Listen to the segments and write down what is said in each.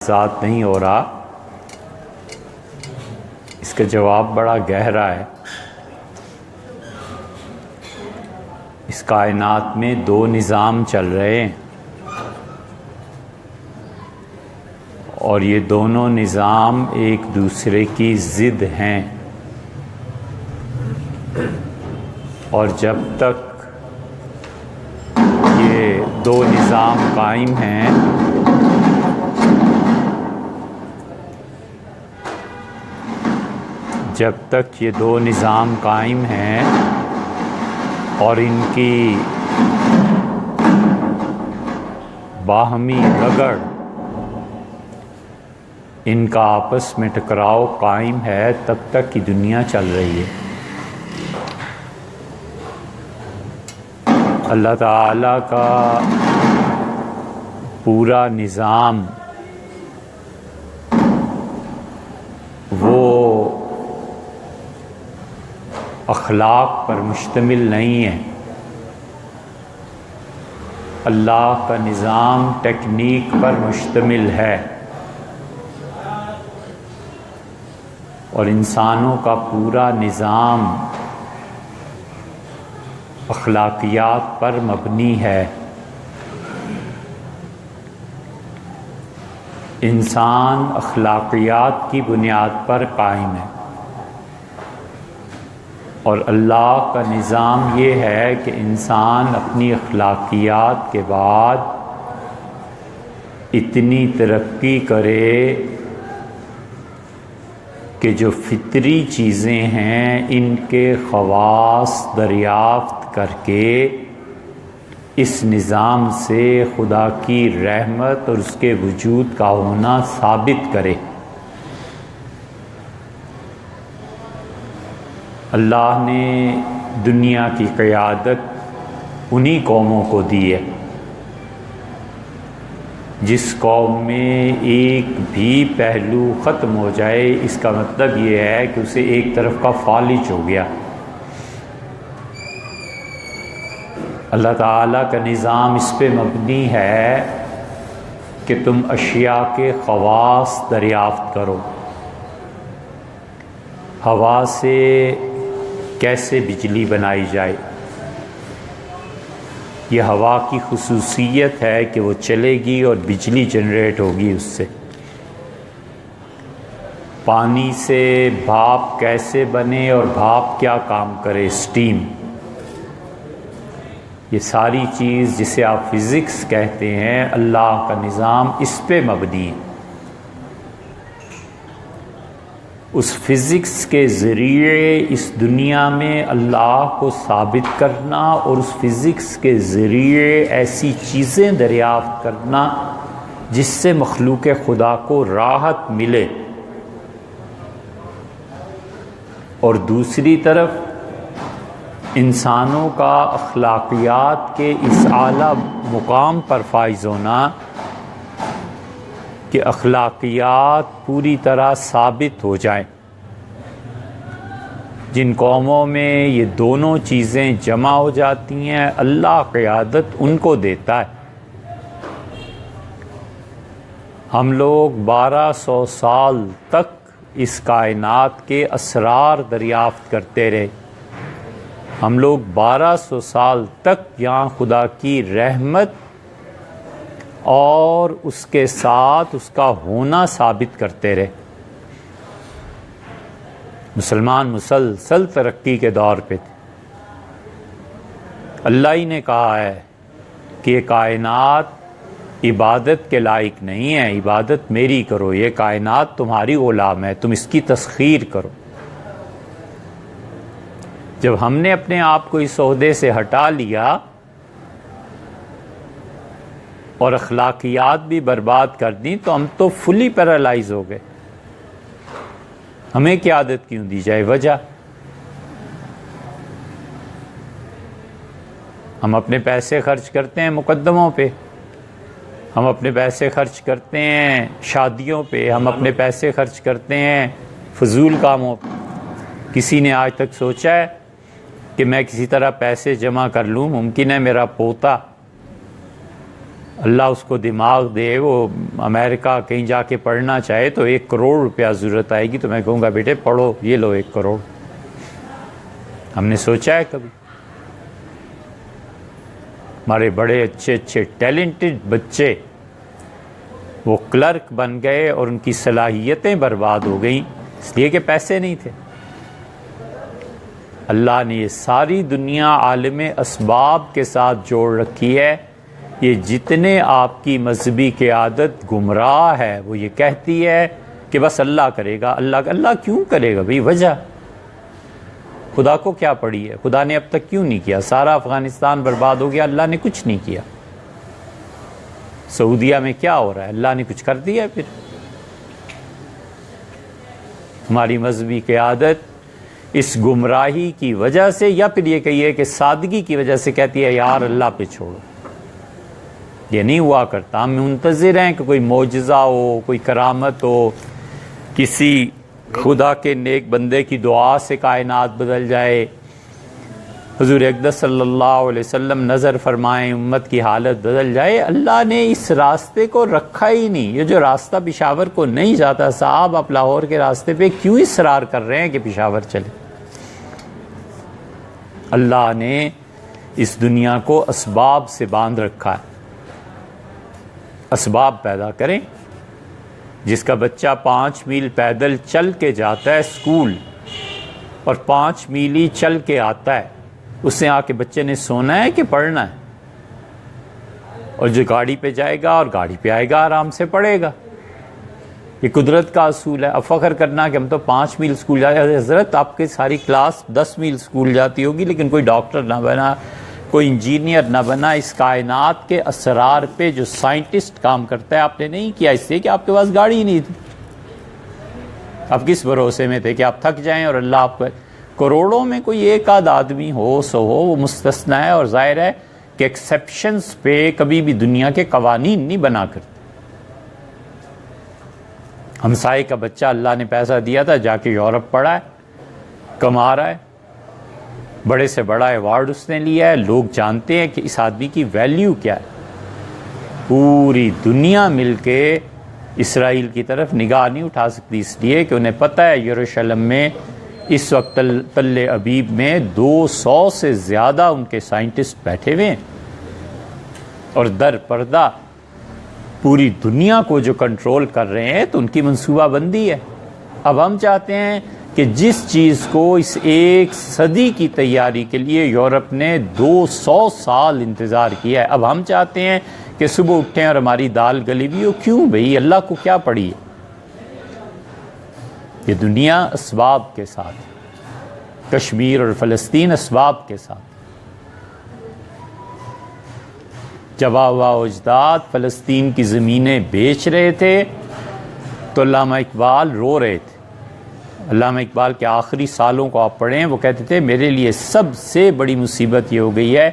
ذات نہیں ہو رہا، اس کا جواب بڑا گہرا ہے۔ اس کائنات میں دو نظام چل رہے ہیں اور یہ دونوں نظام ایک دوسرے کی ضد ہیں، اور جب تک یہ دو نظام قائم ہیں جب تک یہ دو نظام قائم ہیں اور ان کی باہمی رگڑ، ان کا آپس میں ٹکراؤ قائم ہے، تب تک کی دنیا چل رہی ہے۔ اللہ تعالیٰ کا پورا نظام وہ اخلاق پر مشتمل نہیں ہے۔ اللہ کا نظام ٹیکنیک پر مشتمل ہے، اور انسانوں کا پورا نظام اخلاقیات پر مبنی ہے۔ انسان اخلاقیات کی بنیاد پر قائم ہے، اور اللہ کا نظام یہ ہے کہ انسان اپنی اخلاقیات کے بعد اتنی ترقی کرے کہ جو فطری چیزیں ہیں ان کے خواص دریافت کر کے اس نظام سے خدا کی رحمت اور اس کے وجود کا ہونا ثابت کرے۔ اللہ نے دنیا کی قیادت انہی قوموں کو دی ہے جس قوم میں ایک بھی پہلو ختم ہو جائے، اس کا مطلب یہ ہے کہ اسے ایک طرف کا فالج ہو گیا۔ اللہ تعالیٰ کا نظام اس پہ مبنی ہے کہ تم اشیاء کے خواص دریافت کرو۔ ہوا سے کیسے بجلی بنائی جائے، یہ ہوا کی خصوصیت ہے کہ وہ چلے گی اور بجلی جنریٹ ہوگی اس سے۔ پانی سے بھاپ کیسے بنے اور بھاپ کیا کام کرے، اسٹیم، یہ ساری چیز جسے آپ فزکس کہتے ہیں، اللہ کا نظام اس پہ مبنی ہے۔ اس فزکس کے ذریعے اس دنیا میں اللہ کو ثابت کرنا اور اس فزکس کے ذریعے ایسی چیزیں دریافت کرنا جس سے مخلوق خدا کو راحت ملے، اور دوسری طرف انسانوں کا اخلاقیات کے اس اعلیٰ مقام پر فائز ہونا کہ اخلاقیات پوری طرح ثابت ہو جائیں۔ جن قوموں میں یہ دونوں چیزیں جمع ہو جاتی ہیں، اللہ قیادت ان کو دیتا ہے۔ ہم لوگ 1200 سال تک اس کائنات کے اسرار دریافت کرتے رہے۔ ہم لوگ 1200 سال تک یہاں خدا کی رحمت اور اس کے ساتھ اس کا ہونا ثابت کرتے رہے۔ مسلمان مسلسل ترقی کے دور پہ تھے۔ اللہ ہی نے کہا ہے کہ یہ کائنات عبادت کے لائق نہیں ہے، عبادت میری کرو، یہ کائنات تمہاری غلام ہے، تم اس کی تسخیر کرو۔ جب ہم نے اپنے آپ کو اس عہدے سے ہٹا لیا اور اخلاقیات بھی برباد کر دیں تو ہم تو فلی پیرالائز ہو گئے۔ ہمیں قیادت کیوں دی جائے؟ وجہ، ہم اپنے پیسے خرچ کرتے ہیں مقدموں پہ، ہم اپنے پیسے خرچ کرتے ہیں شادیوں پہ، ہم اپنے پیسے خرچ کرتے ہیں فضول کاموں پہ۔ کسی نے آج تک سوچا ہے کہ میں کسی طرح پیسے جمع کر لوں، ممکن ہے میرا پوتا اللہ اس کو دماغ دے، وہ امریکہ کہیں جا کے پڑھنا چاہے تو 1 کروڑ روپیہ ضرورت آئے گی، تو میں کہوں گا بیٹے پڑھو، یہ لو 1 کروڑ۔ ہم نے سوچا ہے کبھی؟ ہمارے بڑے اچھے اچھے ٹیلنٹڈ بچے وہ کلرک بن گئے اور ان کی صلاحیتیں برباد ہو گئیں اس لیے کہ پیسے نہیں تھے۔ اللہ نے یہ ساری دنیا عالم اسباب کے ساتھ جوڑ رکھی ہے۔ یہ جتنے آپ کی مذہبی قیادت گمراہ ہے وہ یہ کہتی ہے کہ بس اللہ کرے گا، اللہ کیوں کرے گا بھئی؟ وجہ خدا کو کیا پڑی ہے؟ خدا نے اب تک کیوں نہیں کیا؟ سارا افغانستان برباد ہو گیا، اللہ نے کچھ نہیں کیا۔ سعودیہ میں کیا ہو رہا ہے؟ اللہ نے کچھ کر دیا؟ پھر ہماری مذہبی قیادت اس گمراہی کی وجہ سے، یا پھر یہ کہیے کہ سادگی کی وجہ سے کہتی ہے یار اللہ پہ چھوڑو۔ یہ نہیں ہوا کرتا۔ ہم منتظر ہیں کہ کوئی معجزہ ہو، کوئی کرامت ہو، کسی خدا کے نیک بندے کی دعا سے کائنات بدل جائے، حضور اقدس صلی اللہ علیہ وسلم نظر فرمائیں، امت کی حالت بدل جائے۔ اللہ نے اس راستے کو رکھا ہی نہیں۔ یہ جو راستہ پشاور کو نہیں جاتا، صاحب آپ لاہور کے راستے پہ کیوں اصرار کر رہے ہیں کہ پشاور چلے؟ اللہ نے اس دنیا کو اسباب سے باندھ رکھا ہے۔ اسباب پیدا کریں۔ جس کا بچہ 5 میل پیدل چل کے جاتا ہے اسکول اور 5 میل ہی چل کے آتا ہے، اس سے آ کے بچے نے سونا ہے کہ پڑھنا ہے؟ اور جو گاڑی پہ جائے گا اور گاڑی پہ آئے گا آرام سے پڑھے گا۔ یہ قدرت کا اصول ہے۔ اب فخر کرنا کہ ہم تو 5 میل اسکول جاتے ہیں۔ حضرت آپ کی ساری کلاس 10 میل اسکول جاتی ہوگی لیکن کوئی ڈاکٹر نہ بنا، کوئی انجینئر نہ بنا۔ اس کائنات کے اسرار پہ جو سائنٹسٹ کام کرتا ہے آپ نے نہیں کیا، اس لیے کہ آپ کے پاس گاڑی ہی نہیں تھی۔ آپ کس بھروسے میں تھے کہ آپ تھک جائیں اور اللہ آپ کو؟ کروڑوں میں کوئی ایک آدھ آدمی ہو سو ہو، وہ مستثنا ہے، اور ظاہر ہے کہ ایکسیپشنز پہ کبھی بھی دنیا کے قوانین نہیں بنا کرتے۔ ہمسائے کا بچہ اللہ نے پیسہ دیا تھا، جا کے یورپ پڑھا ہے، کما رہا ہے، بڑے سے بڑا ایوارڈ اس نے لیا ہے۔ لوگ جانتے ہیں کہ اس آدمی کی ویلیو کیا ہے۔ پوری دنیا مل کے اسرائیل کی طرف نگاہ نہیں اٹھا سکتی، اس لیے کہ انہیں پتہ ہے یروشلم میں اس وقت تل ابیب میں 200 سے زیادہ ان کے سائنٹسٹ بیٹھے ہوئے ہیں، اور در پردہ پوری دنیا کو جو کنٹرول کر رہے ہیں، تو ان کی منصوبہ بندی ہے۔ اب ہم چاہتے ہیں کہ جس چیز کو اس 1 صدی کی تیاری کے لیے یورپ نے 200 سال انتظار کیا ہے، اب ہم چاہتے ہیں کہ صبح اٹھیں اور ہماری دال گلی ہوئی ہو۔ کیوں بھئی؟ اللہ کو کیا پڑی ہے؟ یہ دنیا اسباب کے ساتھ، کشمیر اور فلسطین اسباب کے ساتھ۔ جب آبا و اجداد فلسطین کی زمینیں بیچ رہے تھے تو علامہ اقبال رو رہے تھے۔ علامہ اقبال کے آخری سالوں کو آپ پڑھیں، وہ کہتے تھے میرے لیے سب سے بڑی مصیبت یہ ہو گئی ہے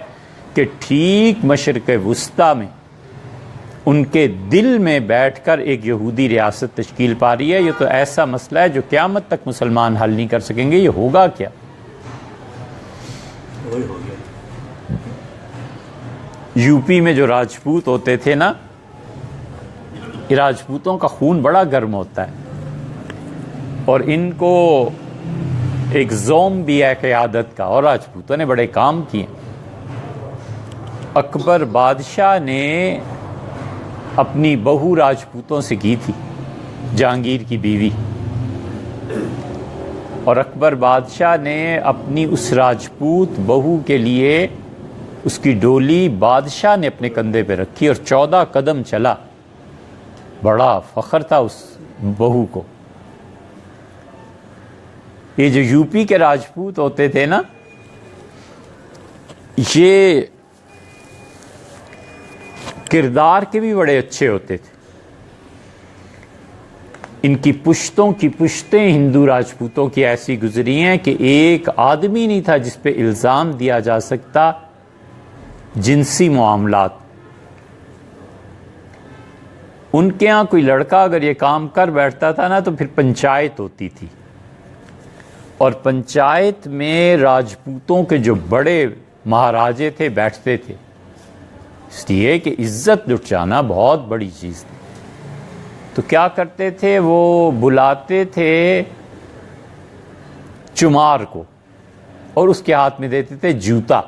کہ ٹھیک مشرق وسطیٰ میں ان کے دل میں بیٹھ کر ایک یہودی ریاست تشکیل پا رہی ہے۔ یہ تو ایسا مسئلہ ہے جو قیامت تک مسلمان حل نہیں کر سکیں گے۔ یہ ہوگا کیا؟ یو پی میں جو راجپوت ہوتے تھے نا، یہ راجپوتوں کا خون بڑا گرم ہوتا ہے، اور ان کو ایک زوم بھی ہے قیادت کا، اور راجپوتوں نے بڑے کام کیے۔ اکبر بادشاہ نے اپنی بہو راجپوتوں سے کی تھی، جہانگیر کی بیوی، اور اکبر بادشاہ نے اپنی اس راجپوت بہو کے لیے اس کی ڈولی بادشاہ نے اپنے کندھے پہ رکھی اور 14 قدم چلا۔ بڑا فخر تھا اس بہو کو۔ یہ جو یو پی کے راجپوت ہوتے تھے نا، یہ کردار کے بھی بڑے اچھے ہوتے تھے۔ ان کی پشتوں کی پشتیں ہندو راجپوتوں کی ایسی گزری ہیں کہ ایک آدمی نہیں تھا جس پہ الزام دیا جا سکتا جنسی معاملات۔ ان کے ہاں کوئی لڑکا اگر یہ کام کر بیٹھتا تھا نا تو پھر پنچایت ہوتی تھی، اور پنچایت میں راجپوتوں کے جو بڑے مہاراجے تھے بیٹھتے تھے، اس لیے کہ عزت لٹ جانا بہت بڑی چیز تھی. تو کیا کرتے تھے وہ بلاتے تھے چمار کو اور اس کے ہاتھ میں دیتے تھے جوتا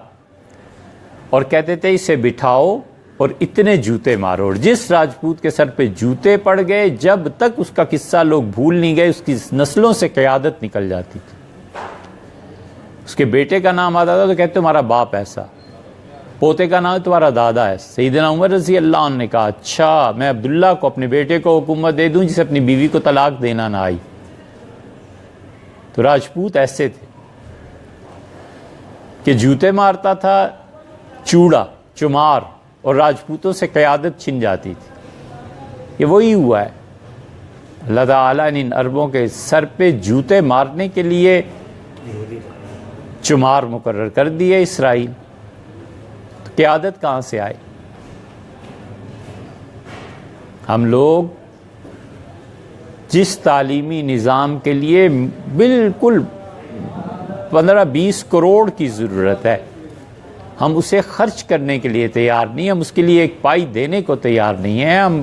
اور کہتے تھے اسے بٹھاؤ اور اتنے جوتے مارو. اور جس راجپوت کے سر پہ جوتے پڑ گئے جب تک اس کا قصہ لوگ بھول نہیں گئے اس کی نسلوں سے قیادت نکل جاتی تھی. اس کے بیٹے کا نام آتا تھا تو کہتے تمہارا باپ ایسا, پوتے کا نام تمہارا دادا ہے. سیدنا عمر رضی اللہ عنہ نے کہا اچھا میں عبداللہ کو اپنے بیٹے کو حکومت دے دوں جسے اپنی بیوی کو طلاق دینا نہ آئی. تو راجپوت ایسے تھے کہ جوتے مارتا تھا چوڑا چمار اور راجپوتوں سے قیادت چھن جاتی تھی. یہ وہی ہوا ہے. اللہ تعالیٰ نے ان عربوں کے سر پہ جوتے مارنے کے لیے چمار مقرر کر دیے اسرائیل. تو قیادت کہاں سے آئی؟ ہم لوگ جس تعلیمی نظام کے لیے بالکل 15-20 کروڑ کی ضرورت ہے ہم اسے خرچ کرنے کے لیے تیار نہیں. ہم اس کے لیے ایک پائی دینے کو تیار نہیں ہیں. ہم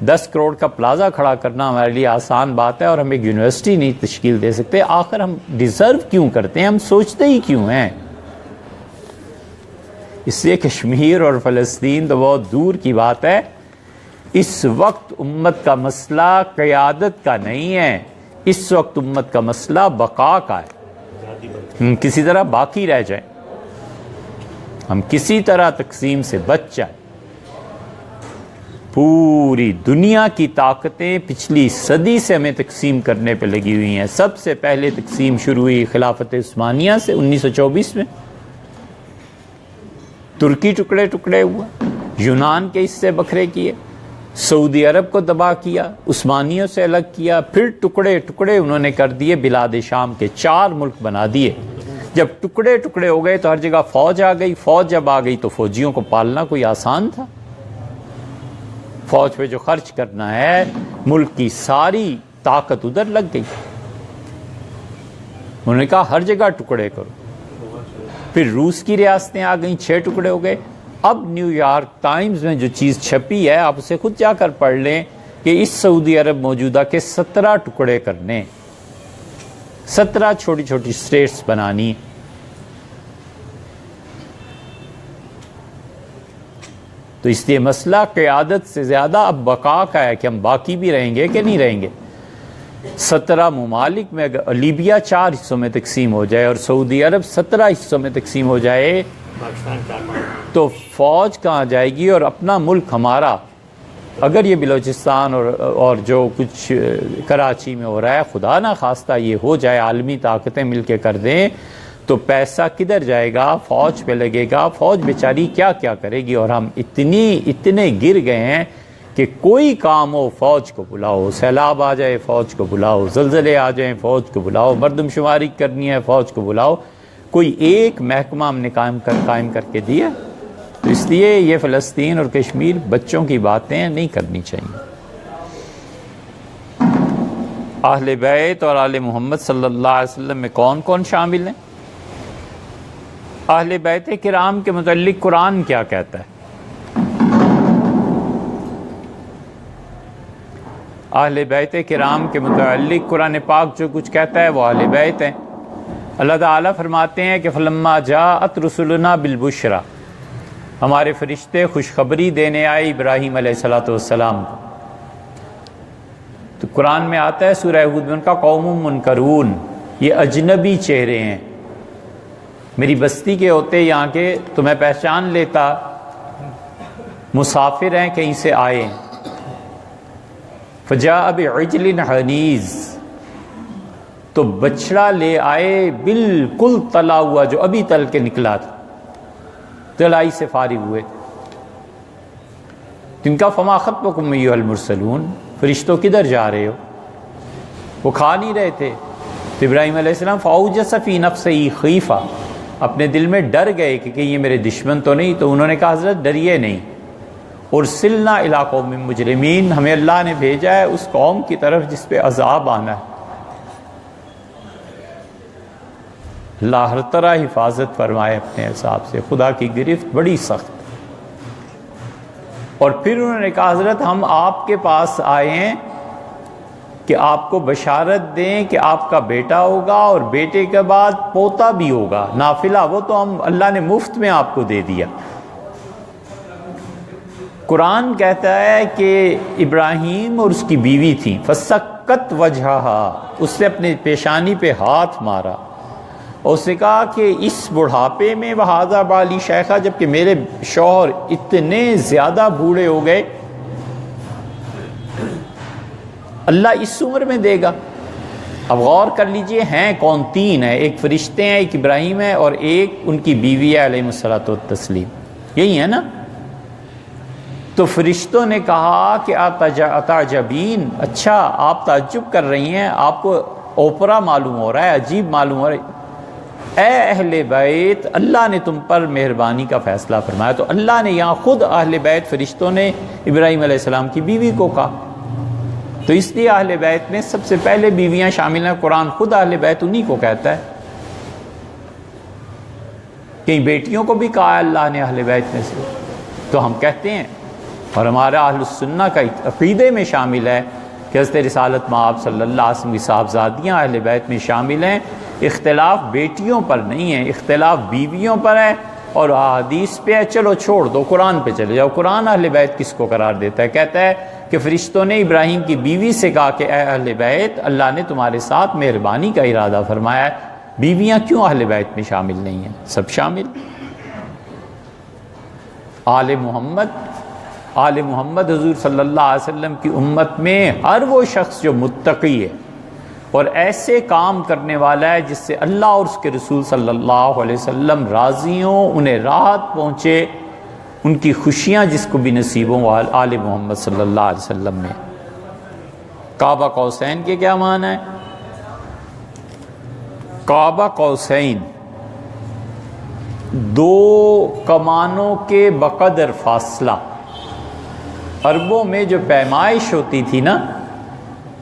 10 کروڑ کا پلازا کھڑا کرنا ہمارے لیے آسان بات ہے اور ہم ایک یونیورسٹی نہیں تشکیل دے سکتے. آخر ہم ڈیزرو کیوں کرتے ہیں؟ ہم سوچتے ہی کیوں ہیں؟ اس لیے کشمیر اور فلسطین تو بہت دور کی بات ہے. اس وقت امت کا مسئلہ قیادت کا نہیں ہے. اس وقت امت کا مسئلہ بقا کا ہے. کسی طرح باقی رہ جائیں, ہم کسی طرح تقسیم سے بچ جائیں. پوری دنیا کی طاقتیں پچھلی صدی سے ہمیں تقسیم کرنے پہ لگی ہوئی ہیں. سب سے پہلے تقسیم شروع ہوئی خلافت عثمانیہ سے 1924 میں. ترکی ٹکڑے ٹکڑے ہوا, یونان کے حصے بکھرے کیے, سعودی عرب کو دبا کیا, عثمانیوں سے الگ کیا, پھر ٹکڑے ٹکڑے انہوں نے کر دیے بلاد شام کے 4 ملک بنا دیے. جب ٹکڑے ٹکڑے ہو گئے تو ہر جگہ فوج آ گئی. فوج جب آ گئی تو فوجیوں کو پالنا کوئی آسان تھا؟ فوج پہ جو خرچ کرنا ہے ملک کی ساری طاقت ادھر لگ گئی. انہوں نے کہا ہر جگہ ٹکڑے کرو. پھر روس کی ریاستیں آ گئیں, 6 ٹکڑے ہو گئے. اب نیو یارک ٹائمز میں جو چیز چھپی ہے آپ اسے خود جا کر پڑھ لیں کہ اس سعودی عرب موجودہ کے 17 ٹکڑے کرنے, 17 چھوٹی چھوٹی اسٹیٹس بنانی. تو اس لیے مسئلہ قیادت سے زیادہ اب بقا کا ہے کہ ہم باقی بھی رہیں گے کہ نہیں رہیں گے. 17 ممالک میں اگر لیبیا 4 حصوں میں تقسیم ہو جائے اور سعودی عرب 17 حصوں میں تقسیم ہو جائے تو فوج کہاں جائے گی؟ اور اپنا ملک ہمارا اگر یہ بلوچستان اور جو کچھ کراچی میں ہو رہا ہے خدا نہ خواستہ یہ ہو جائے, عالمی طاقتیں مل کے کر دیں تو پیسہ کدھر جائے گا؟ فوج پہ لگے گا. فوج بیچاری کیا کیا کرے گی؟ اور ہم اتنے گر گئے ہیں کہ کوئی کام ہو فوج کو بلاؤ, سیلاب آ جائے فوج کو بلاؤ, زلزلے آ جائیں فوج کو بلاؤ, مردم شماری کرنی ہے فوج کو بلاؤ. کوئی ایک محکمہ ہم نے قائم کر کے دیا. تو اس لیے یہ فلسطین اور کشمیر بچوں کی باتیں نہیں کرنی چاہیے. اہل بیت اور آل محمد صلی اللہ علیہ وسلم میں کون کون شامل ہیں؟ اہل بیت کرام کے متعلق قرآن کیا کہتا ہے؟ اہل بیت کرام کے متعلق قرآن پاک جو کچھ کہتا ہے وہ اہل بیت ہیں. اللہ تعالیٰ فرماتے ہیں کہ فلما جاءت رسلنا بالبشرا, ہمارے فرشتے خوشخبری دینے آئے ابراہیم علیہ السلام کو. تو قرآن میں آتا ہے سورہ ہود میں ان کا قوم منکرون, یہ اجنبی چہرے ہیں, میری بستی کے ہوتے یہاں کے تو میں پہچان لیتا, مسافر ہیں کہیں سے آئے ہیں. فجاء بعجل حنیذ, تو بچڑا لے آئے بالکل تلا ہوا جو ابھی تل کے نکلا تھا, تلائی سے فارغ ہوئے. جن کا فما خطبکم ایھا المرسلون, فرشتوں کدھر جا رہے ہو؟ وہ کھا نہیں رہے تھے. تو ابراہیم علیہ السلام فاوجس فی نفسہ خیفہ, اپنے دل میں ڈر گئے کہ یہ میرے دشمن تو نہیں. تو انہوں نے کہا حضرت ڈریے نہیں, ارسلنا الی قوم مجرمین, ہمیں اللہ نے بھیجا ہے اس قوم کی طرف جس پہ عذاب آنا ہے. اللہ ہر طرح حفاظت فرمائے اپنے حساب سے. خدا کی گرفت بڑی سخت. اور پھر انہوں نے کہا حضرت ہم آپ کے پاس آئے ہیں کہ آپ کو بشارت دیں کہ آپ کا بیٹا ہوگا اور بیٹے کے بعد پوتا بھی ہوگا نافلہ، وہ تو ہم اللہ نے مفت میں آپ کو دے دیا۔ قرآن کہتا ہے کہ ابراہیم اور اس کی بیوی تھی، فسکت وجہہا، اس نے اپنے پیشانی پہ ہاتھ مارا اور اس نے کہا کہ اس بڑھاپے میں وہذا بالی شیخہ، جبکہ میرے شوہر اتنے زیادہ بوڑھے ہو گئے، اللہ اس عمر میں دے گا۔ اب غور کر لیجئے ہیں کون؟ تین ہیں، ایک فرشتے ہیں، ایک ابراہیم ہے اور ایک ان کی بیوی ہے علیہ الصلوۃ والتسلیم، یہی ہے نا؟ تو فرشتوں نے کہا کہ اتعجبین، اچھا آپ تعجب کر رہی ہیں، آپ کو اوپرا معلوم ہو رہا ہے، عجیب معلوم ہو رہا ہے، اے اہل بیت اللہ نے تم پر مہربانی کا فیصلہ فرمایا۔ تو اللہ نے یہاں خود اہل بیت فرشتوں نے ابراہیم علیہ السلام کی بیوی کو کہا، تو اس لیے اہل بیت میں سب سے پہلے بیویاں شامل ہیں۔ قرآن خود اہل بیت انہی کو کہتا ہے، کئی بیٹیوں کو بھی کہا ہے اللہ نے اہل بیت میں سے۔ تو ہم کہتے ہیں اور ہمارا اہل السنہ کا عقیدے میں شامل ہے کہ حضرت رسالت مآب صلی اللہ علیہ وسلم کی صاحبزادیاں اہل بیت میں شامل ہیں۔ اختلاف بیٹیوں پر نہیں ہے، اختلاف بیویوں پر ہے اور حدیث پہ ہے۔ چلو چھوڑ دو، قرآن پہ چلے جاؤ۔ قرآن اہل بیت کس کو قرار دیتا ہے؟ کہتا ہے کہ فرشتوں نے ابراہیم کی بیوی سے کہا کہ اے اہل بیت اللہ نے تمہارے ساتھ مہربانی کا ارادہ فرمایا ہے۔ بیویاں کیوں اہل بیت میں شامل نہیں ہیں؟ سب شامل۔ آل محمد حضور صلی اللہ علیہ وسلم کی امت میں ہر وہ شخص جو متقی ہے اور ایسے کام کرنے والا ہے جس سے اللہ اور اس کے رسول صلی اللہ علیہ وسلم راضی ہوں، انہیں راحت پہنچے، ان کی خوشیاں جس کو بھی نصیب ہوں، آل محمد صلی اللہ علیہ وسلم میں۔ کعبہ قوسین کے کیا معنی ہے؟ کعبہ قوسین، دو کمانوں کے بقدر فاصلہ۔ عربوں میں جو پیمائش ہوتی تھی نا،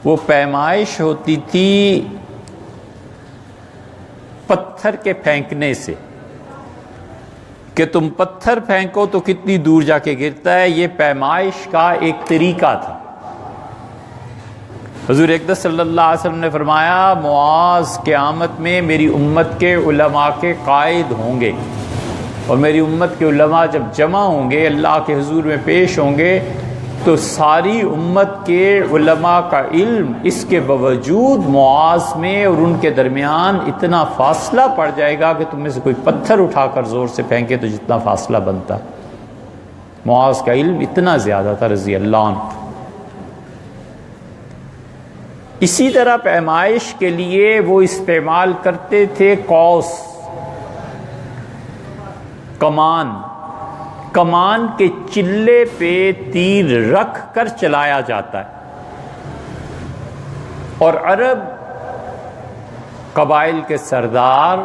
وہ پیمائش ہوتی تھی پتھر کے پھینکنے سے، کہ تم پتھر پھینکو تو کتنی دور جا کے گرتا ہے، یہ پیمائش کا ایک طریقہ تھا۔ حضور اقدس صلی اللہ علیہ وسلم نے فرمایا معاذ قیامت میں میری امت کے علماء کے قائد ہوں گے، اور میری امت کے علماء جب جمع ہوں گے اللہ کے حضور میں پیش ہوں گے تو ساری امت کے علماء کا علم اس کے باوجود معاذ میں اور ان کے درمیان اتنا فاصلہ پڑ جائے گا کہ تم میں سے کوئی پتھر اٹھا کر زور سے پھینکے تو جتنا فاصلہ بنتا۔ معاذ کا علم اتنا زیادہ تھا رضی اللہ عنہ۔ اسی طرح پیمائش کے لیے وہ استعمال کرتے تھے قوس، کمان کے چلے پہ تیر رکھ کر چلایا جاتا ہے، اور عرب قبائل کے سردار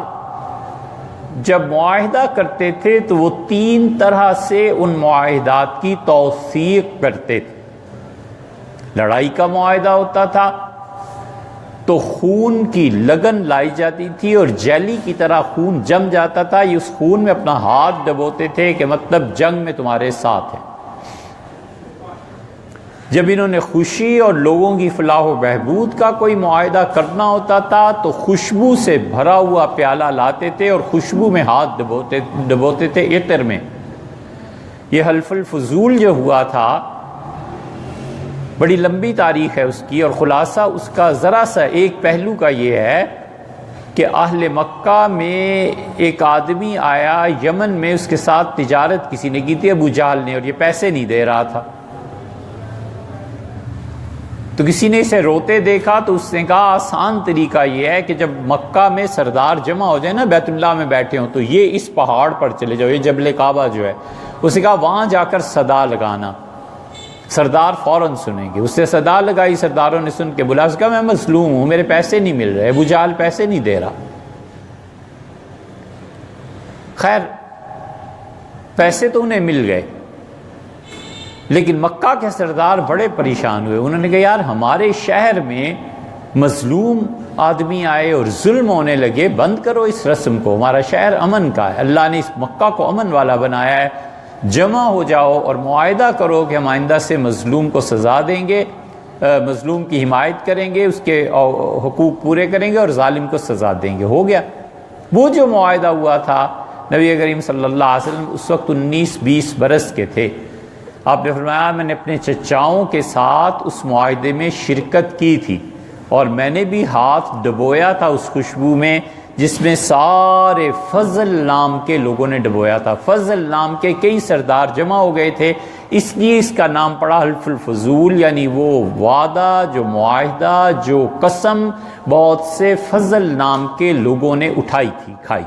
جب معاہدہ کرتے تھے تو وہ تین طرح سے ان معاہدات کی توثیق کرتے تھے۔ لڑائی کا معاہدہ ہوتا تھا تو خون کی لگن لائی جاتی تھی اور جیلی کی طرح خون جم جاتا تھا، یہ اس خون میں اپنا ہاتھ ڈبوتے تھے کہ مطلب جنگ میں تمہارے ساتھ ہے۔ جب انہوں نے خوشی اور لوگوں کی فلاح و بہبود کا کوئی معاہدہ کرنا ہوتا تھا تو خوشبو سے بھرا ہوا پیالہ لاتے تھے اور خوشبو میں ہاتھ ڈبوتے تھے عطر میں۔ یہ حلف الفضول جو ہوا تھا بڑی لمبی تاریخ ہے اس کی، اور خلاصہ اس کا ذرا سا ایک پہلو کا یہ ہے کہ اہل مکہ میں ایک آدمی آیا یمن میں، اس کے ساتھ تجارت کسی نے کی تھی ابو جہل نے، اور یہ پیسے نہیں دے رہا تھا، تو کسی نے اسے روتے دیکھا تو اس نے کہا آسان طریقہ یہ ہے کہ جب مکہ میں سردار جمع ہو جائے نا، بیت اللہ میں بیٹھے ہوں، تو یہ اس پہاڑ پر چلے جاؤ، یہ جبل کعبہ جو ہے، اس نے کہا وہاں جا کر صدا لگانا، سردار فوراً سنیں گے۔ اس سے صدا لگائی، سرداروں نے سن کے بلا، اس کہا میں مظلوم ہوں، میرے پیسے نہیں مل رہے، ابو جہل پیسے نہیں دے رہا۔ خیر پیسے تو انہیں مل گئے، لیکن مکہ کے سردار بڑے پریشان ہوئے۔ انہوں نے کہا یار ہمارے شہر میں مظلوم آدمی آئے اور ظلم ہونے لگے، بند کرو اس رسم کو، ہمارا شہر امن کا ہے، اللہ نے اس مکہ کو امن والا بنایا ہے، جمع ہو جاؤ اور معاہدہ کرو کہ ہم آئندہ سے مظلوم کو سزا دیں گے، مظلوم کی حمایت کریں گے، اس کے حقوق پورے کریں گے اور ظالم کو سزا دیں گے۔ ہو گیا وہ جو معاہدہ ہوا تھا۔ نبی کریم صلی اللہ علیہ وسلم اس وقت 19-20 برس کے تھے۔ آپ نے فرمایا میں نے اپنے چچاؤں کے ساتھ اس معاہدے میں شرکت کی تھی اور میں نے بھی ہاتھ ڈبویا تھا اس خوشبو میں جس میں سارے فضل نام کے لوگوں نے ڈبویا تھا۔ فضل نام کے کئی سردار جمع ہو گئے تھے، اس لیے اس کا نام پڑا حلف الفضول، یعنی وہ وعدہ، جو معاہدہ، جو قسم بہت سے فضل نام کے لوگوں نے اٹھائی تھی، کھائی۔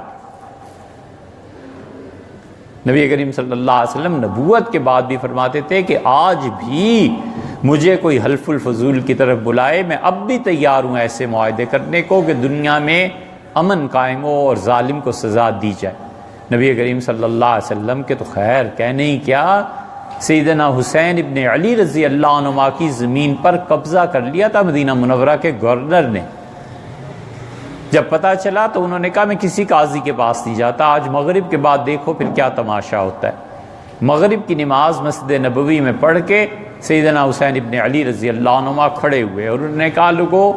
نبی کریم صلی اللہ علیہ وسلم نبوت کے بعد بھی فرماتے تھے کہ آج بھی مجھے کوئی حلف الفضول کی طرف بلائے، میں اب بھی تیار ہوں ایسے معاہدے کرنے کو کہ دنیا میں امن قائم ہو اور ظالم کو سزا دی جائے۔ نبی کریم صلی اللہ علیہ وسلم کے تو خیر کہنے ہی کیا، سیدنا حسین ابن علی رضی اللہ عنہما کی زمین پر قبضہ کر لیا تھا مدینہ منورہ کے گورنر نے۔ جب پتہ چلا تو انہوں نے کہا میں کسی قاضی کے پاس نہیں جاتا، آج مغرب کے بعد دیکھو پھر کیا تماشا ہوتا ہے۔ مغرب کی نماز مسجد نبوی میں پڑھ کے سیدنا حسین ابن علی رضی اللہ عنہما کھڑے ہوئے اور انہوں نے کہا لوگو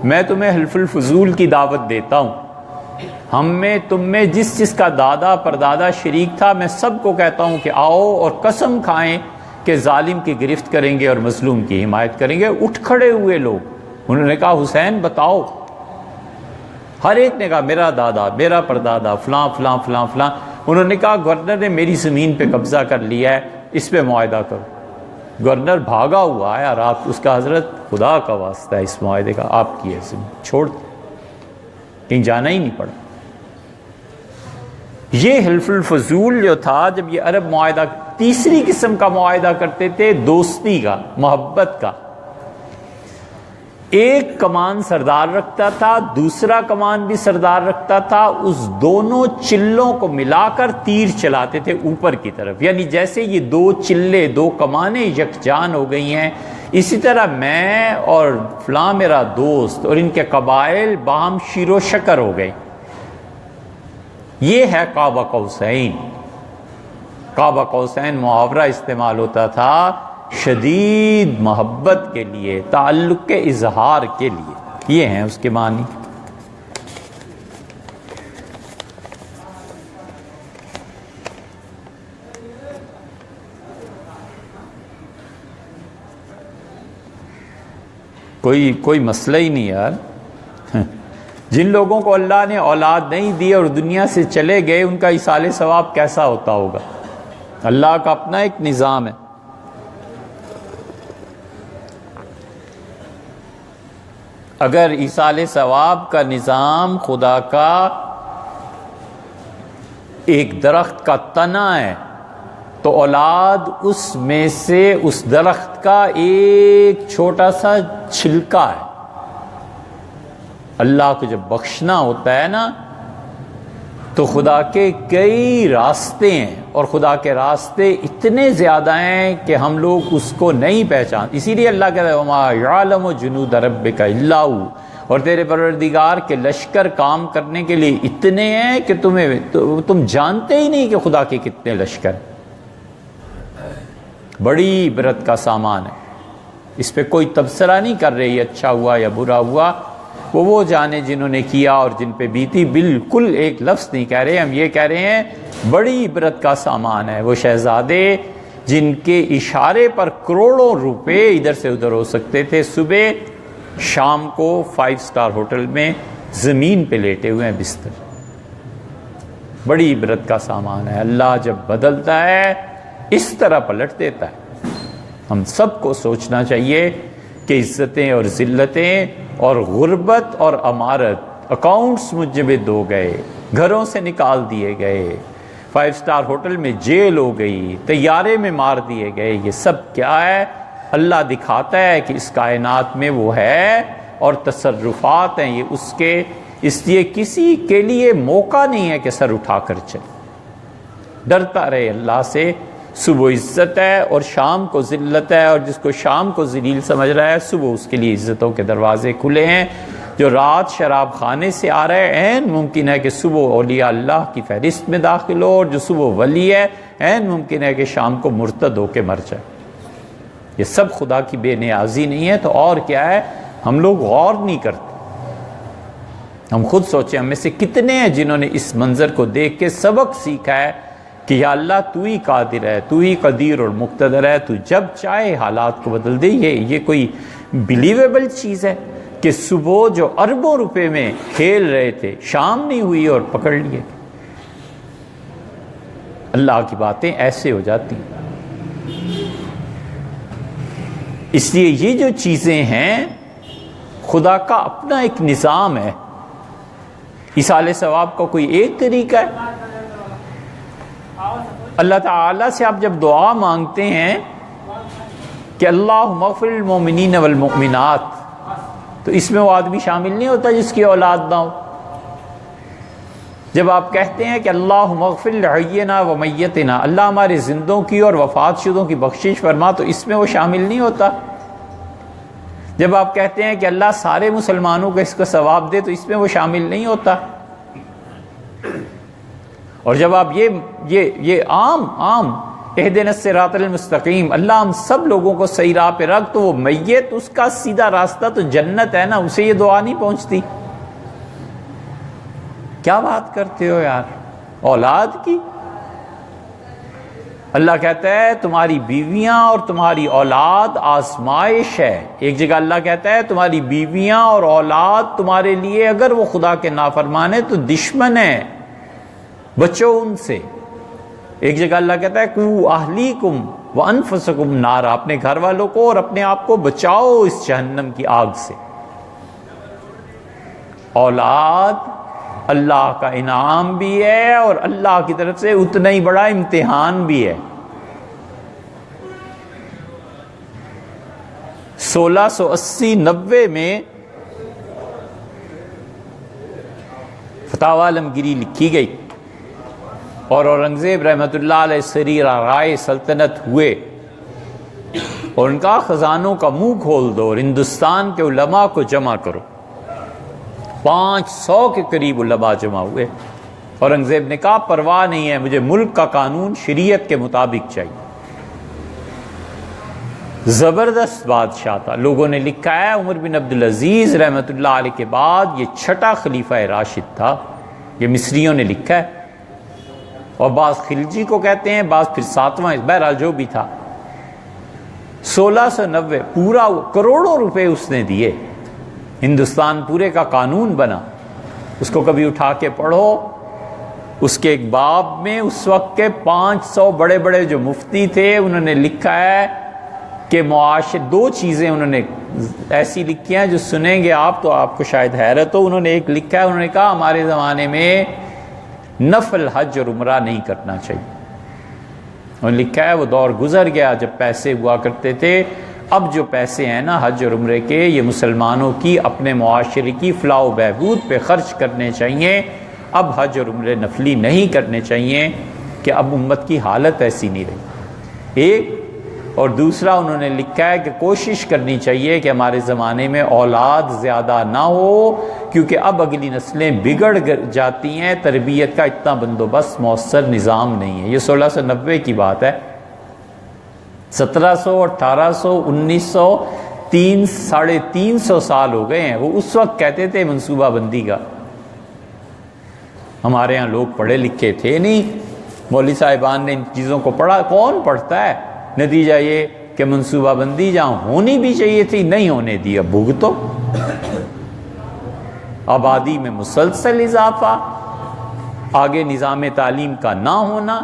میں تمہیں حلف الفضول کی دعوت دیتا ہوں، ہم میں تم میں جس جس کا دادا پردادا شریک تھا میں سب کو کہتا ہوں کہ آؤ اور قسم کھائیں کہ ظالم کی گرفت کریں گے اور مظلوم کی حمایت کریں گے۔ اٹھ کھڑے ہوئے لوگ، انہوں نے کہا حسین بتاؤ۔ ہر ایک نے کہا میرا دادا، میرا پردادا، فلاں فلاں فلاں فلاں۔ انہوں نے کہا گورنر نے میری زمین پہ قبضہ کر لیا ہے، اس پہ معاہدہ کرو۔ گورنر بھاگا ہوا آیا رات، اس کا حضرت خدا کا واسطہ ہے اس معاہدے کا، آپ کی ہے زمین چھوڑ دیں، کہیں جانا ہی نہیں پڑا۔ یہ حلف الفضول جو تھا، جب یہ عرب معاہدہ، تیسری قسم کا معاہدہ کرتے تھے دوستی کا، محبت کا۔ ایک کمان سردار رکھتا تھا، دوسرا کمان بھی سردار رکھتا تھا، اس دونوں چلوں کو ملا کر تیر چلاتے تھے اوپر کی طرف، یعنی جیسے یہ دو چلے، دو کمانیں یکجان ہو گئی ہیں، اسی طرح میں اور فلاں میرا دوست اور ان کے قبائل باہم شیر و شکر ہو گئے۔ یہ ہے قاب قوسین۔ قاب قوسین محاورہ استعمال ہوتا تھا شدید محبت کے لیے، تعلق کے اظہار کے لیے۔ یہ ہیں اس کے معنی۔ کوئی مسئلہ ہی نہیں یار۔ جن لوگوں کو اللہ نے اولاد نہیں دی اور دنیا سے چلے گئے، ان کا ایصال ثواب کیسا ہوتا ہوگا؟ اللہ کا اپنا ایک نظام ہے۔ اگر ایصال ثواب کا نظام خدا کا ایک درخت کا تنا ہے تو اولاد اس میں سے اس درخت کا ایک چھوٹا سا چھلکا ہے۔ اللہ کو جب بخشنا ہوتا ہے نا تو خدا کے کئی راستے ہیں، اور خدا کے راستے اتنے زیادہ ہیں کہ ہم لوگ اس کو نہیں پہچانتے۔ اسی لیے اللہ کہتا ہے وَمَا يَعْلَمُ جُنُودَ رَبِّكَ إِلَّا هُوَ، اور تیرے پروردگار کے لشکر کام کرنے کے لیے اتنے ہیں کہ تم جانتے ہی نہیں کہ خدا کے کتنے لشکر۔ بڑی عبرت کا سامان ہے، اس پہ کوئی تبصرہ نہیں کر رہی اچھا ہوا یا برا ہوا، وہ جانے جنہوں نے کیا اور جن پہ بیتی، بالکل ایک لفظ نہیں کہہ رہے، ہم یہ کہہ رہے ہیں بڑی عبرت کا سامان ہے وہ شہزادے جن کے اشارے پر کروڑوں روپے ادھر سے ادھر ہو سکتے تھے، صبح شام کو 5 اسٹار ہوٹل میں زمین پہ لیٹے ہوئے ہیں بستر۔ بڑی عبرت کا سامان ہے۔ اللہ جب بدلتا ہے اس طرح پلٹ دیتا ہے۔ ہم سب کو سوچنا چاہیے کہ عزتیں اور ذلتیں اور غربت اور امارت، اکاؤنٹس مجبد ہو گئے، گھروں سے نکال دیے گئے، 5 اسٹار ہوٹل میں جیل ہو گئی، طیارے میں مار دیے گئے، یہ سب کیا ہے؟ اللہ دکھاتا ہے کہ اس کائنات میں وہ ہے اور تصرفات ہیں یہ اس کے، اس لیے کسی کے لیے موقع نہیں ہے کہ سر اٹھا کر چلے۔ ڈرتا رہے اللہ سے۔ صبح عزت ہے اور شام کو ذلت ہے، اور جس کو شام کو ذلیل سمجھ رہا ہے صبح اس کے لیے عزتوں کے دروازے کھلے ہیں۔ جو رات شراب خانے سے آ رہے ہیں ممکن ہے کہ صبح اولیاء اللہ کی فہرست میں داخل ہو، اور جو صبح ولی ہے عین ممکن ہے کہ شام کو مرتد ہو کے مر جائے۔ یہ سب خدا کی بے نیازی نہیں ہے تو اور کیا ہے؟ ہم لوگ غور نہیں کرتے۔ ہم خود سوچیں ہم میں سے کتنے ہیں جنہوں نے اس منظر کو دیکھ کے سبق سیکھا ہے کہ یا اللہ تو ہی قادر ہے، تو ہی قدیر اور مقتدر ہے، تو جب چاہے حالات کو بدل دے۔ یہ کوئی بلیویبل چیز ہے کہ صبح جو اربوں روپے میں کھیل رہے تھے شام نہیں ہوئی اور پکڑ لیے؟ اللہ کی باتیں ایسے ہو جاتی ہیں۔ اس لیے یہ جو چیزیں ہیں خدا کا اپنا ایک نظام ہے۔ ایصال ثواب کا کوئی ایک طریقہ ہے۔ اللہ تعالیٰ سے آپ جب دعا مانگتے ہیں کہ اللہم اغفر للمؤمنین والمؤمنات، تو اس میں وہ آدمی شامل نہیں ہوتا جس کی اولاد نہ ہو۔ جب آپ کہتے ہیں کہ اللہم اغفر لحینا و میتنا، اللہ ہمارے زندوں کی اور وفات شدوں کی بخشش فرما، تو اس میں وہ شامل نہیں ہوتا۔ جب آپ کہتے ہیں کہ اللہ سارے مسلمانوں کو اس کا ثواب دے، تو اس میں وہ شامل نہیں ہوتا۔ اور جب آپ یہ عام اہدنا الصراط المستقیم، اللہ ہم سب لوگوں کو صحیح راہ پہ رکھ، تو وہ میت اس کا سیدھا راستہ تو جنت ہے نا، اسے یہ دعا نہیں پہنچتی۔ کیا بات کرتے ہو یار اولاد کی؟ اللہ کہتا ہے تمہاری بیویاں اور تمہاری اولاد آزمائش ہے۔ ایک جگہ اللہ کہتا ہے تمہاری بیویاں اور اولاد تمہارے لیے اگر وہ خدا کے نافرمان ہے تو دشمن ہے، بچو ان سے۔ ایک جگہ اللہ کہتا ہے قُوا اہلیکم وانفسکم نارا، اپنے گھر والوں کو اور اپنے آپ کو بچاؤ اس جہنم کی آگ سے۔ اولاد اللہ کا انعام بھی ہے اور اللہ کی طرف سے اتنا ہی بڑا امتحان بھی ہے۔ 1680-90 میں فتاوی عالمگیری لکھی گئی اور اورنگزیب رحمۃ اللہ علیہ سریر رائے سلطنت ہوئے اور ان کا خزانوں کا منہ کھول دو اور ہندوستان کے علماء کو جمع کرو۔ 500 کے قریب علماء جمع ہوئے۔ اورنگزیب نے کہا پرواہ نہیں ہے، مجھے ملک کا قانون شریعت کے مطابق چاہیے۔ زبردست بادشاہ تھا۔ لوگوں نے لکھا ہے عمر بن عبدالعزیز رحمۃ اللہ علیہ کے بعد یہ چھٹا خلیفہ راشد تھا، یہ مصریوں نے لکھا ہے، اور بعض خلجی کو کہتے ہیں، بعض پھر 7واں، بہرحال جو بھی تھا۔ 1690 پورا کروڑوں روپے اس نے دیے، ہندوستان پورے کا قانون بنا۔ اس کو کبھی اٹھا کے پڑھو، اس کے ایک باب میں اس وقت کے 500 بڑے بڑے جو مفتی تھے انہوں نے لکھا ہے کہ معاشرے 2 چیزیں انہوں نے ایسی لکھی ہیں جو سنیں گے آپ تو آپ کو شاید حیرت ہو۔ انہوں نے ایک لکھا ہے، انہوں نے کہا ہمارے زمانے میں نفل حج اور عمرہ نہیں کرنا چاہیے۔ انہوں نے لکھا ہے وہ دور گزر گیا جب پیسے ہوا کرتے تھے، اب جو پیسے ہیں نا حج اور عمرے کے، یہ مسلمانوں کی اپنے معاشرے کی فلاح و بہبود پہ خرچ کرنے چاہیے، اب حج اور عمرے نفلی نہیں کرنے چاہیے، کہ اب امت کی حالت ایسی نہیں رہی۔ ایک اور دوسرا انہوں نے لکھا ہے کہ کوشش کرنی چاہیے کہ ہمارے زمانے میں اولاد زیادہ نہ ہو، کیونکہ اب اگلی نسلیں بگڑ جاتی ہیں، تربیت کا اتنا بندوبست مؤثر نظام نہیں ہے۔ یہ 1690 کی بات ہے۔ 1700 1800 1900 ساڑھے 300 سال ہو گئے ہیں۔ وہ اس وقت کہتے تھے منصوبہ بندی کا۔ ہمارے ہاں لوگ پڑھے لکھے تھے نہیں، مولوی صاحبان نے ان چیزوں کو پڑھا، کون پڑھتا ہے؟ نتیجہ یہ کہ منصوبہ بندی جہاں ہونی بھی چاہیے تھی نہیں ہونے دیا، بھگتو۔ آبادی میں مسلسل اضافہ، آگے نظام تعلیم کا نہ ہونا،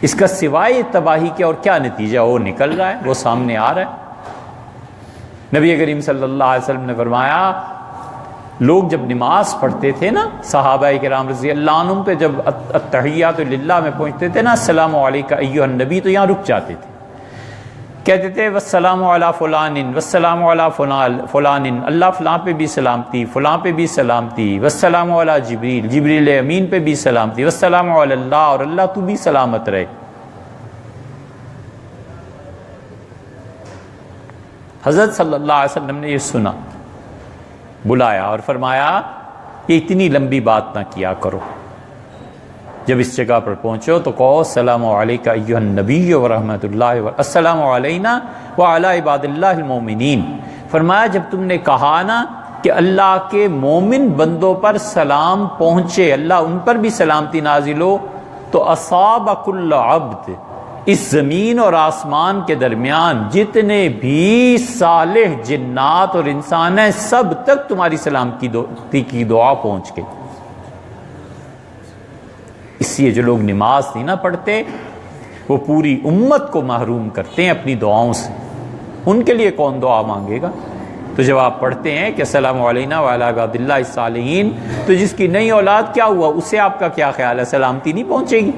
اس کا سوائے تباہی کے اور کیا نتیجہ وہ نکل رہا ہے، وہ سامنے آ رہا ہے۔ نبی کریم صلی اللہ علیہ وسلم نے فرمایا لوگ جب نماز پڑھتے تھے نا، صحابہ کرام رضی اللہ عنہم پہ جب التحیات للہ میں پہنچتے تھے نا، السلام علیکہ ایھا النبی، تو یہاں رک جاتے تھے، کہتے تھے والسلام علی فلان والسلام علی فلان، اللہ فلاں پہ بھی سلامتی، فلاں پہ بھی سلامتی، والسلام علی جبریل، جبریل امین پہ بھی سلامتی، والسلام علی اللہ، اور اللہ تو بھی سلامت رہے۔ حضرت صلی اللہ علیہ وسلم نے یہ سنا، بلایا اور فرمایا کہ اتنی لمبی بات نہ کیا کرو، جب اس جگہ پر پہنچو تو کہو السلام علیکم ایھا النبی ورحمۃ اللہ السلام علینا وعلی عباد اللہ المومنین۔ فرمایا جب تم نے کہا نا کہ اللہ کے مومن بندوں پر سلام پہنچے، اللہ ان پر بھی سلامتی نازل ہو، تو اصاب کل عبد، اس زمین اور آسمان کے درمیان جتنے بھی صالح جنات اور انسان ہیں سب تک تمہاری سلامتی کی دعا پہنچ گئی۔ اس لیے جو لوگ نماز نہیں نہ پڑھتے وہ پوری امت کو محروم کرتے ہیں اپنی دعاؤں سے، ان کے لیے کون دعا مانگے گا؟ تو جب آپ پڑھتے ہیں کہ السلام علینا وعلی عباد اللہ الصالحین، تو جس کی نئی اولاد کیا ہوا، اسے آپ کا کیا خیال ہے، سلامتی نہیں پہنچے گی؟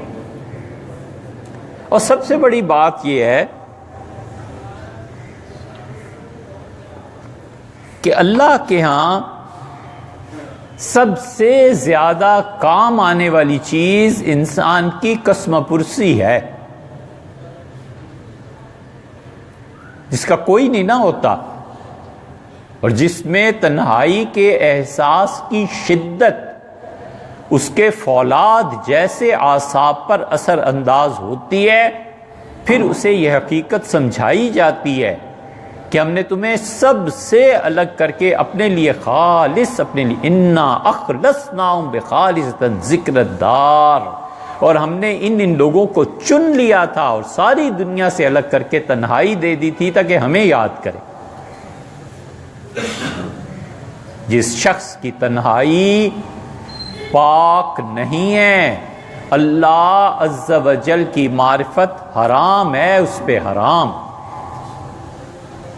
اور سب سے بڑی بات یہ ہے کہ اللہ کے ہاں سب سے زیادہ کام آنے والی چیز انسان کی قسم پرسی ہے، جس کا کوئی نہیں نہ ہوتا، اور جس میں تنہائی کے احساس کی شدت اس کے فولاد جیسے اعصاب پر اثر انداز ہوتی ہے، پھر اسے یہ حقیقت سمجھائی جاتی ہے کہ ہم نے تمہیں سب سے الگ کر کے اپنے لیے خالص، اپنے لیے انا اخلصناہم بخالصۃ ذکر الدار، اور ہم نے ان لوگوں کو چن لیا تھا اور ساری دنیا سے الگ کر کے تنہائی دے دی تھی تاکہ ہمیں یاد کرے۔ جس شخص کی تنہائی پاک نہیں ہے، اللہ عز و جل کی معرفت حرام ہے اس پہ حرام۔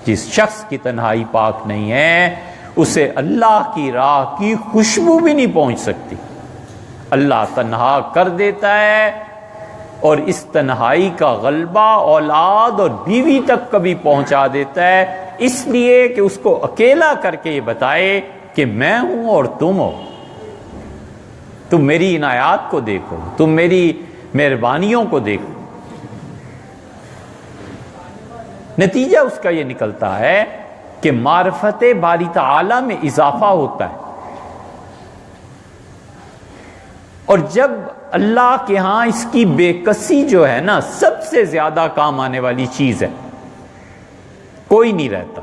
جس شخص کی تنہائی پاک نہیں ہے اسے اللہ کی راہ کی خوشبو بھی نہیں پہنچ سکتی۔ اللہ تنہا کر دیتا ہے، اور اس تنہائی کا غلبہ اولاد اور بیوی تک کبھی پہنچا دیتا ہے، اس لیے کہ اس کو اکیلا کر کے یہ بتائے کہ میں ہوں اور تم ہو، تم میری عنایات کو دیکھو، تم میری مہربانیوں کو دیکھو۔ نتیجہ اس کا یہ نکلتا ہے کہ معرفت باری تعالی میں اضافہ ہوتا ہے، اور جب اللہ کے ہاں اس کی بے کسی جو ہے نا سب سے زیادہ کام آنے والی چیز ہے، کوئی نہیں رہتا۔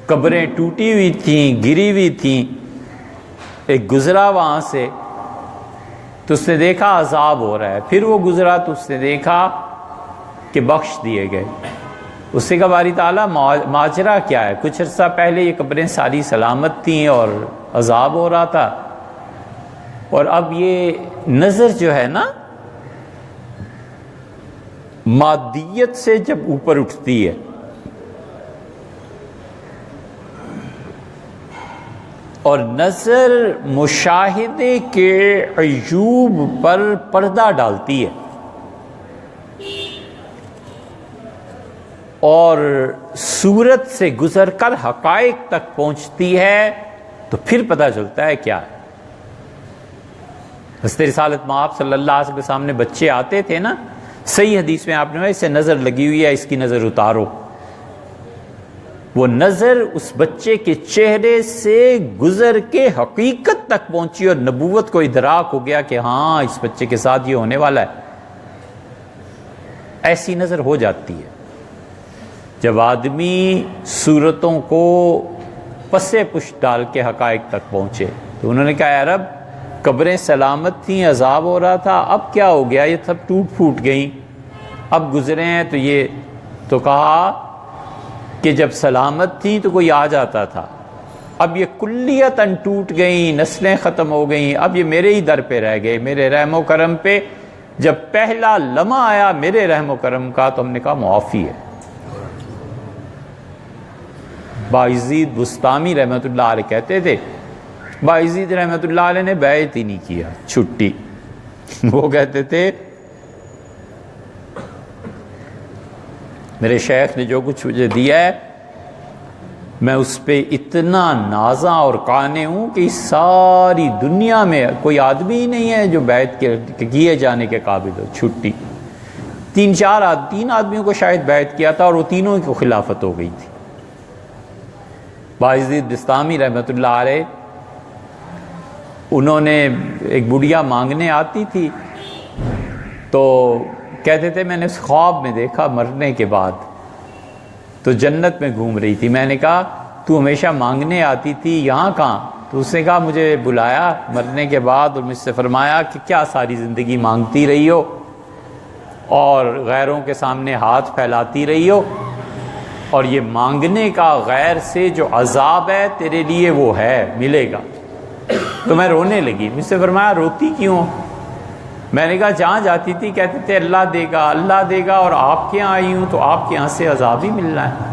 قبریں ٹوٹی ہوئی تھیں، گری ہوئی تھیں، ایک گزرا وہاں سے تو اس نے دیکھا عذاب ہو رہا ہے، پھر وہ گزرا تو اس نے دیکھا کہ بخش دیے گئے۔ اس سے کہا باری تعالیٰ ماجرا کیا ہے؟ کچھ عرصہ پہلے یہ قبریں ساری سلامت تھیں اور عذاب ہو رہا تھا، اور اب یہ نظر جو ہے نا مادیت سے جب اوپر اٹھتی ہے اور نظر مشاہدے کے عیوب پر پردہ ڈالتی ہے اور صورت سے گزر کر حقائق تک پہنچتی ہے، تو پھر پتہ چلتا ہے کیا ہے۔ حضرت رسالت مآب صلی اللہ علیہ وسلم کے سامنے بچے آتے تھے نا، صحیح حدیث میں آپ نے اسے نظر لگی ہوئی ہے، اس کی نظر اتارو۔ وہ نظر اس بچے کے چہرے سے گزر کے حقیقت تک پہنچی اور نبوت کو ادراک ہو گیا کہ ہاں اس بچے کے ساتھ یہ ہونے والا ہے۔ ایسی نظر ہو جاتی ہے جب آدمی صورتوں کو پسے پشت ڈال کے حقائق تک پہنچے۔ تو انہوں نے کہا اے رب، قبریں سلامت تھیں، عذاب ہو رہا تھا، اب کیا ہو گیا؟ یہ سب ٹوٹ پھوٹ گئیں، اب گزرے ہیں تو یہ تو کہا کہ جب سلامت تھیں تو کوئی آ جاتا تھا، اب یہ کلیتاً ٹوٹ گئیں، نسلیں ختم ہو گئیں، اب یہ میرے ہی در پہ رہ گئے، میرے رحم و کرم پہ۔ جب پہلا لمحہ آیا میرے رحم و کرم کا تو ہم نے کہا معافی ہے۔ بایزید بستامی رحمۃ اللہ علیہ کہتے تھے، بایزید رحمۃ اللہ علیہ نے بیعت ہی نہیں کیا، چھٹی۔ وہ کہتے تھے میرے شیخ نے جو کچھ مجھے دیا ہے میں اس پہ اتنا نازاں اور قانع ہوں کہ اس ساری دنیا میں کوئی آدمی ہی نہیں ہے جو بیعت کیے جانے کے قابل ہو۔ چھٹی۔ تین آدمیوں کو شاید بیعت کیا تھا اور وہ تینوں کی خلافت ہو گئی تھی۔ بایزید بستامی رحمۃ اللہ علیہ انہوں نے ایک بڑھیا مانگنے آتی تھی تو کہتے تھے میں نے اس خواب میں دیکھا مرنے کے بعد تو جنت میں گھوم رہی تھی. میں نے کہا تو ہمیشہ مانگنے آتی تھی یہاں کہاں؟ تو اس نے کہا مجھے بلایا مرنے کے بعد اور مجھ سے فرمایا کہ کیا ساری زندگی مانگتی رہی ہو اور غیروں کے سامنے ہاتھ پھیلاتی رہی ہو، اور یہ مانگنے کا غیر سے جو عذاب ہے تیرے لیے وہ ہے، ملے گا. تو میں رونے لگی. مجھ سے فرمایا روتی کیوں؟ میں نے کہا جہاں جاتی تھی کہتے تھے اللہ دے گا اللہ دے گا، اور آپ کے یہاں آئی ہوں تو آپ کے یہاں سے عذاب ہی ملنا ہے.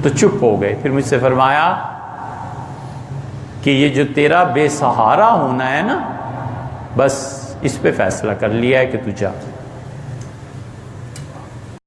تو چپ ہو گئے. پھر مجھ سے فرمایا کہ یہ جو تیرا بے سہارا ہونا ہے نا، بس اس پہ فیصلہ کر لیا ہے کہ تو جا.